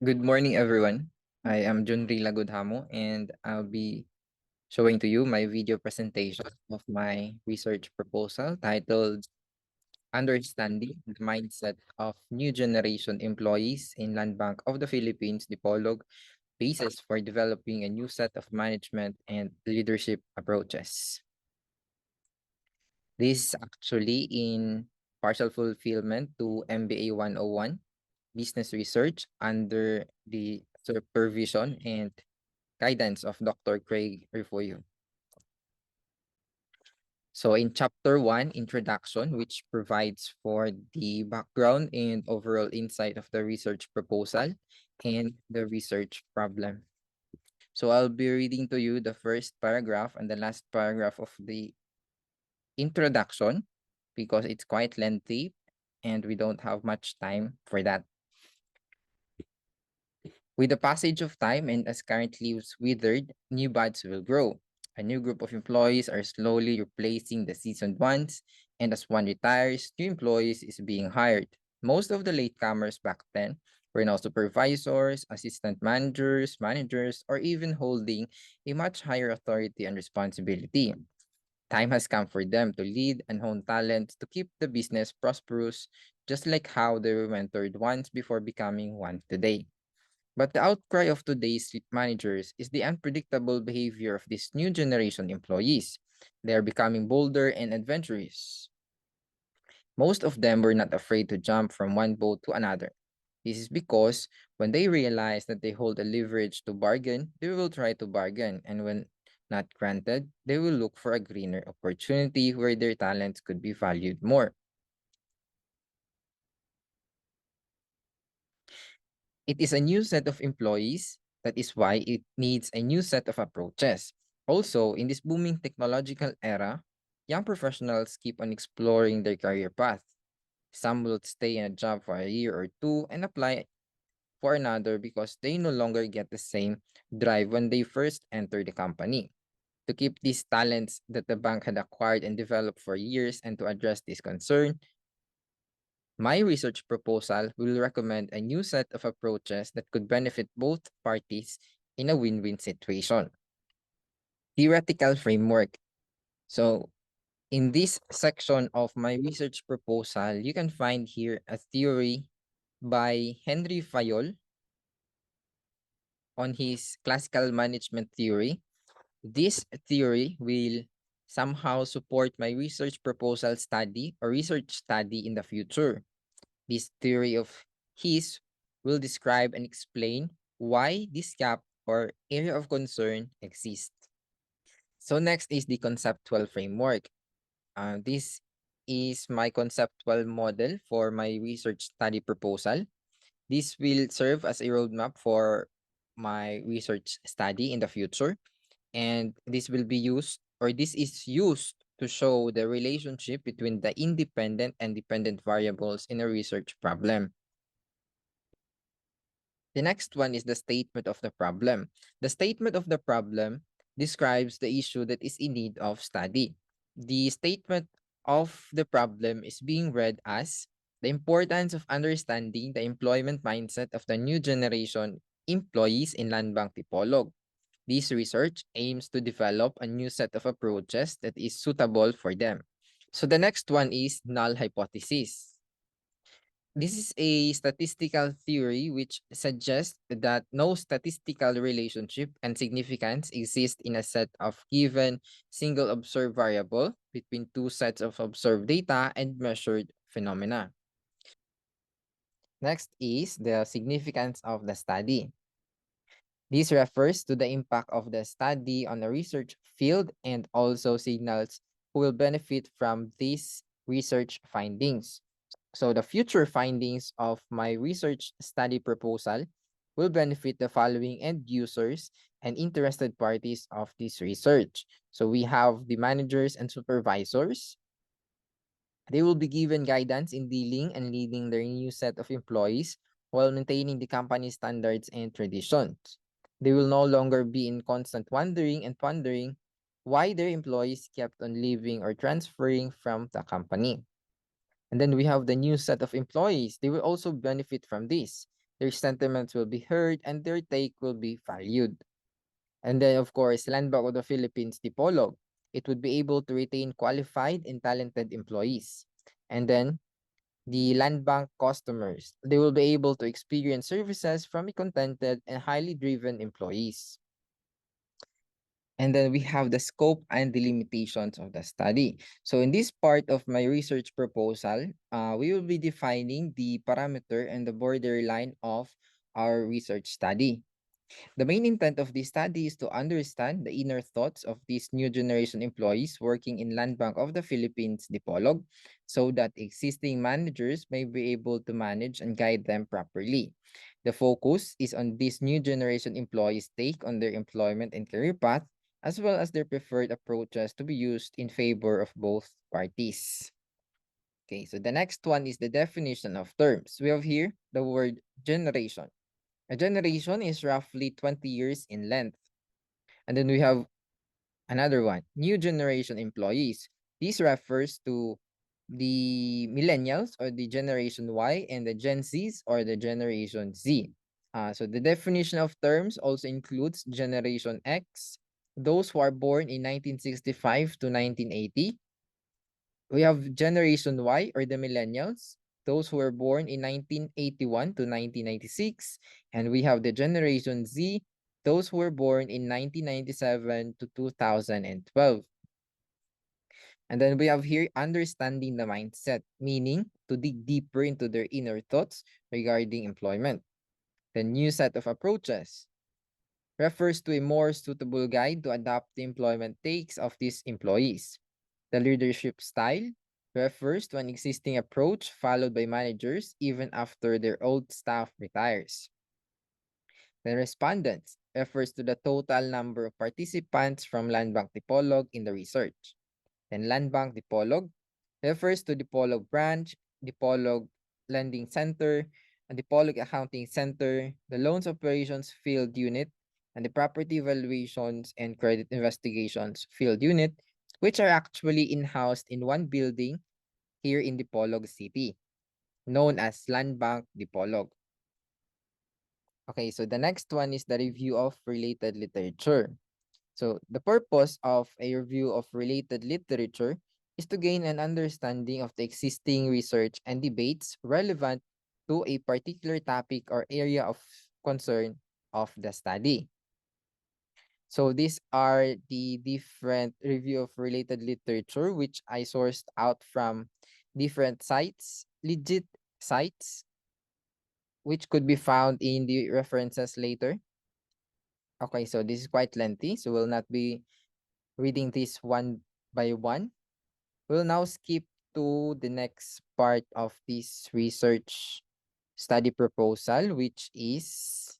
Good morning, everyone. I am Junri Jamo, and I'll be showing to you my video presentation of my research proposal titled Understanding the Mindset of New Generation Employees in Land Bank of the Philippines, Dipolog, Basis for Developing a New Set of Management and Leadership Approaches. This is actually in partial fulfillment to MBA 101 Business Research under the supervision and guidance of Dr. Craig Rifoyo. So in chapter 1, introduction, which provides for the background and overall insight of the research proposal and the research problem. So I'll be reading to you the first paragraph and the last paragraph of the introduction because it's quite lengthy and we don't have much time for that. With the passage of time and as current leaves withered, new buds will grow. A new group of employees are slowly replacing the seasoned ones, and as one retires, new employees is being hired. Most of the latecomers back then were now supervisors, assistant managers, or even holding a much higher authority and responsibility. Time has come for them to lead and hone talents to keep the business prosperous, just like how they were mentored once before becoming one today. But the outcry of today's managers is the unpredictable behavior of these new generation employees. They are becoming bolder and adventurous. Most of them were not afraid to jump from one boat to another. This is because when they realize that they hold a leverage to bargain, they will try to bargain, and when not granted, they will look for a greener opportunity where their talents could be valued more. It is a new set of employees. That is why it needs a new set of approaches. Also, in this booming technological era, young professionals keep on exploring their career path. Some will stay in a job for a year or two and apply for another because they no longer get the same drive when they first enter the company. To keep these talents that the bank had acquired and developed for years and to address this concern, my research proposal will recommend a new set of approaches that could benefit both parties in a win-win situation. Theoretical framework. So, in this section of my research proposal, you can find here a theory by Henry Fayol on his classical management theory. This theory will somehow support my research proposal study or research study in the future. This theory of his will describe and explain why this gap or area of concern exists. So next is the conceptual framework. This is my conceptual model for my research study proposal. This will serve as a roadmap for my research study in the future. And this will be used, or this is used to show the relationship between the independent and dependent variables in a research problem. The next one is the statement of the problem. The statement of the problem describes the issue that is in need of study. The statement of the problem is being read as the importance of understanding the employment mindset of the new generation employees in Land Bank Tipolog. This research aims to develop a new set of approaches that is suitable for them. So the next one is null hypothesis. This is a statistical theory which suggests that no statistical relationship and significance exist in a set of given single observed variable between two sets of observed data and measured phenomena. Next is the significance of the study. This refers to the impact of the study on a research field and also signals who will benefit from these research findings. So the future findings of my research study proposal will benefit the following end users and interested parties of this research. So we have the managers and supervisors. They will be given guidance in dealing and leading their new set of employees while maintaining the company's standards and traditions. They will no longer be in constant wondering and pondering why their employees kept on leaving or transferring from the company. And then we have the new set of employees. They will also benefit from this. Their sentiments will be heard and their take will be valued. And then, of course, Land Bank of the Philippines, Dipolog. It would be able to retain qualified and talented employees. And then, the land bank customers, they will be able to experience services from a contented and highly driven employees. And then we have the scope and the limitations of the study. So in this part of my research proposal, we will be defining the parameter and the borderline of our research study. The main intent of this study is to understand the inner thoughts of these new generation employees working in Land Bank of the Philippines, Dipolog, so that existing managers may be able to manage and guide them properly. The focus is on these new generation employees' take on their employment and career path, as well as their preferred approaches to be used in favor of both parties. Okay, so the next one is the definition of terms. We have here the word generation. A generation is roughly 20 years in length. And then we have another one, new generation employees. This refers to the millennials or the generation Y and the Gen Zs or the generation Z. So the definition of terms also includes generation X, those who are born in 1965 to 1980. We have generation Y or the millennials, those who were born in 1981 to 1996. And we have the generation Z, those who were born in 1997 to 2012. And then we have here understanding the mindset, meaning to dig deeper into their inner thoughts regarding employment. The new set of approaches refers to a more suitable guide to adapt the employment takes of these employees. The leadership style refers to an existing approach followed by managers even after their old staff retires. The respondents refers to the total number of participants from Land Bank Dipolog in the research. Then Land Bank Dipolog refers to Dipolog branch, Dipolog lending center, and Dipolog accounting center, the loans operations field unit, and the property valuations and credit investigations field unit, which are actually in-housed in one building here in Dipolog City, known as Land Bank Dipolog. Okay, so the next one is the review of related literature. So the purpose of a review of related literature is to gain an understanding of the existing research and debates relevant to a particular topic or area of concern of the study. So these are the different review of related literature which I sourced out from different sites, legit sites, which could be found in the references later. Okay, so this is quite lengthy, so we'll not be reading this one by one. We'll now skip to the next part of this research study proposal, which is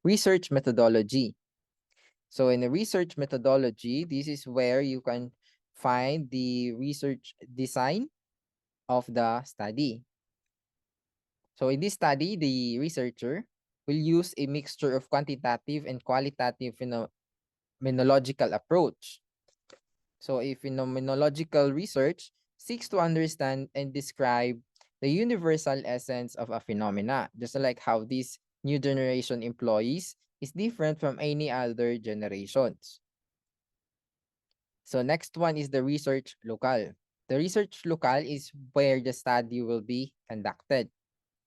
research methodology. So in the research methodology, this is where you can find the research design of the study. So in this study, the researcher will use a mixture of quantitative and qualitative phenomenological approach. So a phenomenological research seeks to understand and describe the universal essence of a phenomena, just like how these new generation employees is different from any other generations. So next one is the research local. The research local is where the study will be conducted.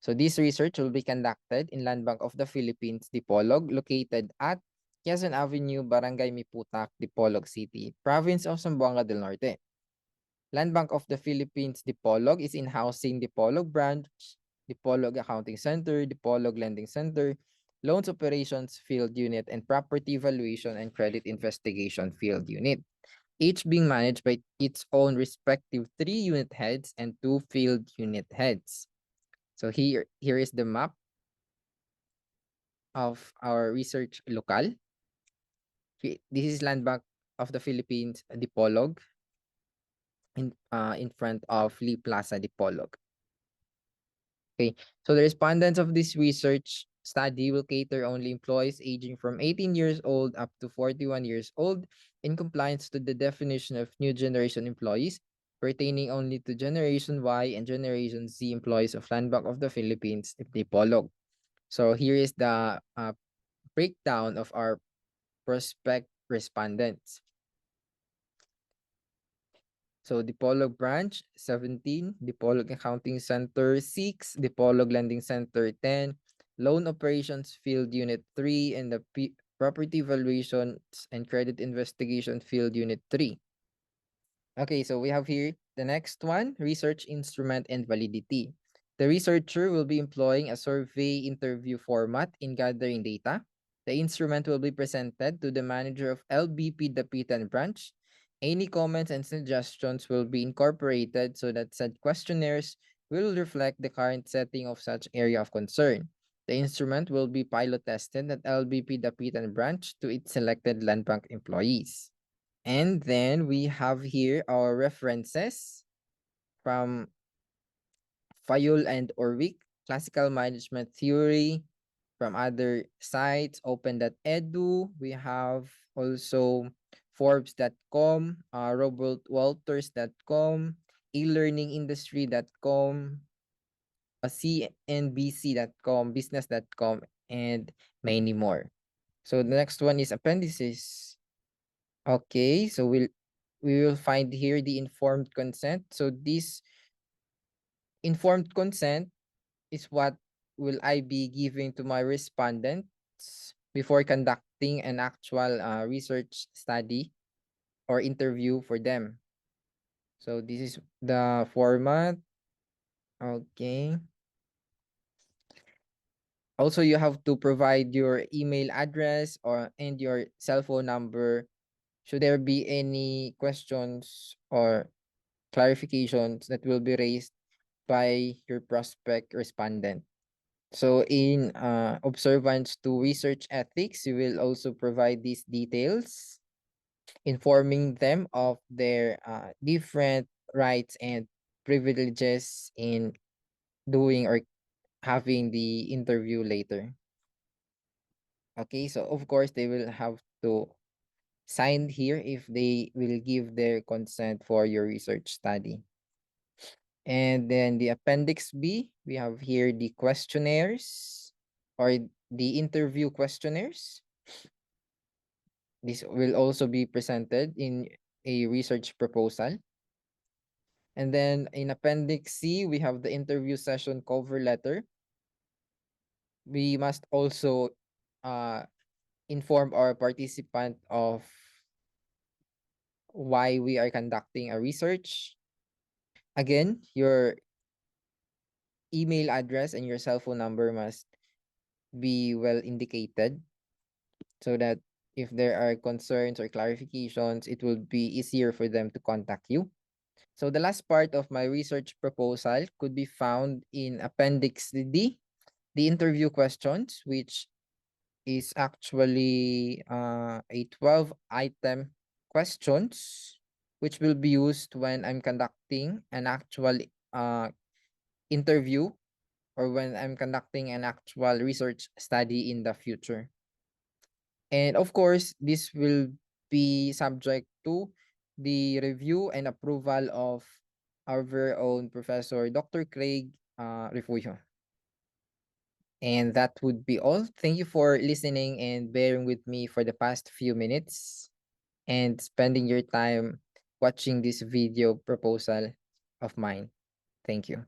So this research will be conducted in Land Bank of the Philippines, Dipolog, located at Quezon Avenue, Barangay Miputak, Dipolog City, Province of Zamboanga del Norte. Land Bank of the Philippines, Dipolog is in housing Dipolog branch, Dipolog Accounting Center, Dipolog Lending Center, Loans Operations Field Unit, and Property Valuation and Credit Investigation Field Unit, each being managed by its own respective 3 unit heads and 2 field unit heads. So here is the map of our research local. This is Land Bank of the Philippines, Dipolog, in front of Lee Plaza, Dipolog. Okay, so the respondents of this research study will cater only employees aging from 18 years old up to 41 years old in compliance to the definition of new generation employees pertaining only to Generation Y and Generation Z employees of Land Bank of the Philippines if they polog. So here is the breakdown of our prospect respondents. So Dipolog branch 17, Dipolog Accounting Center 6, Dipolog Lending Center 10, Loan Operations Field Unit 3, and the Property Valuations and Credit Investigation Field Unit 3. Okay, so we have here the next one, research instrument and validity. The researcher will be employing a survey interview format in gathering data. The instrument will be presented to the manager of LBP Dapitan branch. Any comments and suggestions will be incorporated so that said questionnaires will reflect the current setting of such area of concern. The instrument will be pilot tested at LBP Dapitan branch to its selected land bank employees. And then we have here our references from Fayol and Orwick, Classical Management Theory, from other sites, open.edu. We have also Forbes.com, robertwalters.com, elearningindustry.com, cnbc.com, business.com, and many more. So the next one is appendices. Okay, so we will find here the informed consent. So this informed consent is what will I be giving to my respondents before conducting an actual research study or interview for them. So this is the format. Okay. Also, you have to provide your email address and your cell phone number. Should there be any questions or clarifications that will be raised by your prospect respondent. So in observance to research ethics, you will also provide these details, informing them of their different rights and privileges in doing or having the interview later. Okay, so of course they will have to sign here if they will give their consent for your research study. And then the appendix B, we have here the questionnaires or the interview questionnaires. This will also be presented in a research proposal. And then in appendix C, we have the interview session cover letter. We must also inform our participant of why we are conducting a research. Again, your email address and your cell phone number must be well indicated so that if there are concerns or clarifications, it will be easier for them to contact you. So the last part of my research proposal could be found in Appendix D, the interview questions, which is actually a 12-item questions, which will be used when I'm conducting an actual interview or when I'm conducting an actual research study in the future. And of course, this will be subject to the review and approval of our very own Professor Dr. Craig Refugio. And that would be all. Thank you for listening and bearing with me for the past few minutes and spending your time watching this video proposal of mine. Thank you.